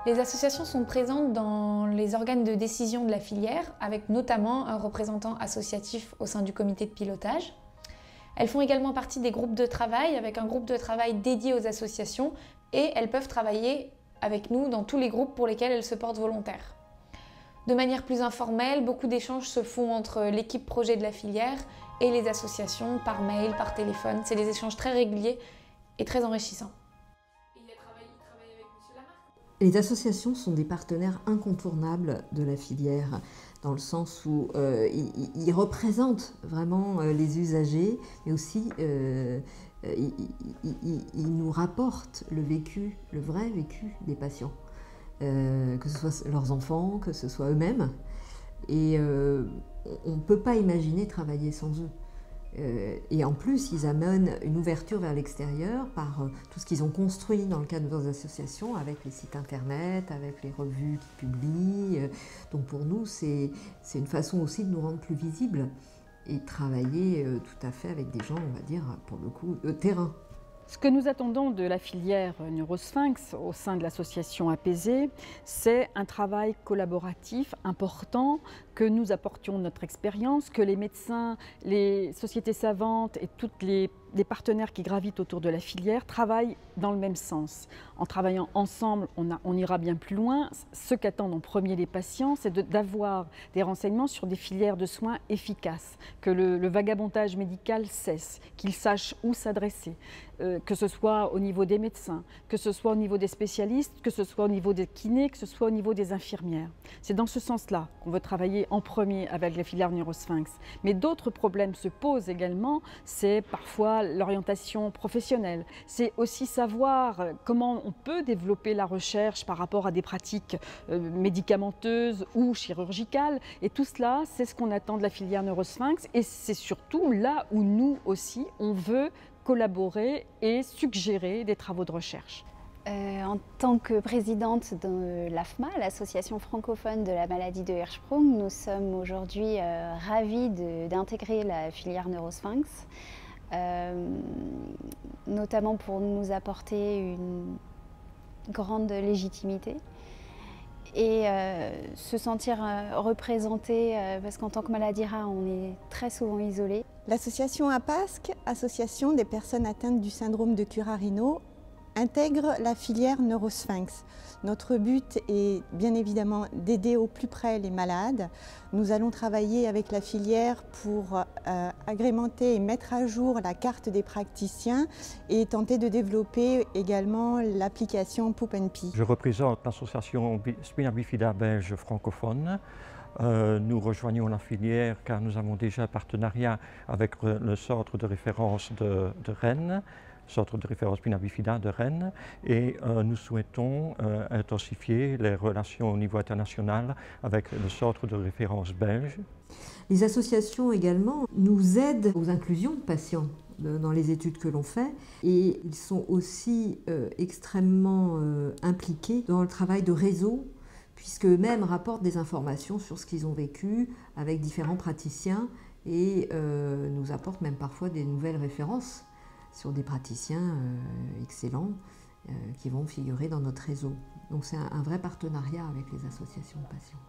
Les associations sont présentes dans les organes de décision de la filière, avec notamment un représentant associatif au sein du comité de pilotage. Elles font également partie des groupes de travail, avec un groupe de travail dédié aux associations, et elles peuvent travailler avec nous dans tous les groupes pour lesquels elles se portent volontaires. De manière plus informelle, beaucoup d'échanges se font entre l'équipe projet de la filière et les associations, par mail, par téléphone. C'est des échanges très réguliers et très enrichissants. Il travaille avec M. Lamarck. Les associations sont des partenaires incontournables de la filière, dans le sens où ils représentent vraiment les usagers, mais aussi ils nous rapportent le vécu, le vrai vécu des patients, que ce soit leurs enfants, que ce soit eux-mêmes. Et on ne peut pas imaginer travailler sans eux. Et en plus, ils amènent une ouverture vers l'extérieur par tout ce qu'ils ont construit dans le cadre de leurs associations, avec les sites internet, avec les revues qu'ils publient. Donc pour nous, c'est une façon aussi de nous rendre plus visibles et de travailler tout à fait avec des gens, on va dire, pour le coup, de terrain. Ce que nous attendons de la filière Neurosphinx au sein de l'association Apaisée, c'est un travail collaboratif important, que nous apportions notre expérience, que les médecins, les sociétés savantes et tous les partenaires qui gravitent autour de la filière travaillent dans le même sens. En travaillant ensemble, on ira bien plus loin. Ce qu'attendent en premier les patients, c'est d'avoir des renseignements sur des filières de soins efficaces, que le vagabondage médical cesse, qu'ils sachent où s'adresser, que ce soit au niveau des médecins, que ce soit au niveau des spécialistes, que ce soit au niveau des kinés, que ce soit au niveau des infirmières. C'est dans ce sens-là qu'on veut travailler en premier avec la filière Neurosphinx. Mais d'autres problèmes se posent également, c'est parfois l'orientation professionnelle. C'est aussi savoir comment on peut développer la recherche par rapport à des pratiques médicamenteuses ou chirurgicales. Et tout cela, c'est ce qu'on attend de la filière Neurosphinx. Et c'est surtout là où nous aussi, on veut collaborer et suggérer des travaux de recherche. En tant que présidente de l'AFMA, l'association francophone de la maladie de Hirschsprung, nous sommes aujourd'hui ravis d'intégrer la filière Neurosphinx, notamment pour nous apporter une grande légitimité et se sentir représenté, parce qu'en tant que maladie rare, on est très souvent isolé. L'association APASC, Association des personnes atteintes du syndrome de Curarino, intègre la filière Neurosphinx. Notre but est bien évidemment d'aider au plus près les malades. Nous allons travailler avec la filière pour agrémenter et mettre à jour la carte des praticiens et tenter de développer également l'application Poop & Pee. Je représente l'association Spina Bifida belge francophone. Nous rejoignons la filière car nous avons déjà un partenariat avec le centre de référence de Rennes, centre de référence Spina Bifida de Rennes, et nous souhaitons intensifier les relations au niveau international avec le centre de référence belge. Les associations également nous aident aux inclusions de patients dans les études que l'on fait, et ils sont aussi extrêmement impliqués dans le travail de réseau, puisque eux-mêmes rapportent des informations sur ce qu'ils ont vécu avec différents praticiens et nous apportent même parfois des nouvelles références sur des praticiens excellents qui vont figurer dans notre réseau. Donc c'est un vrai partenariat avec les associations de patients.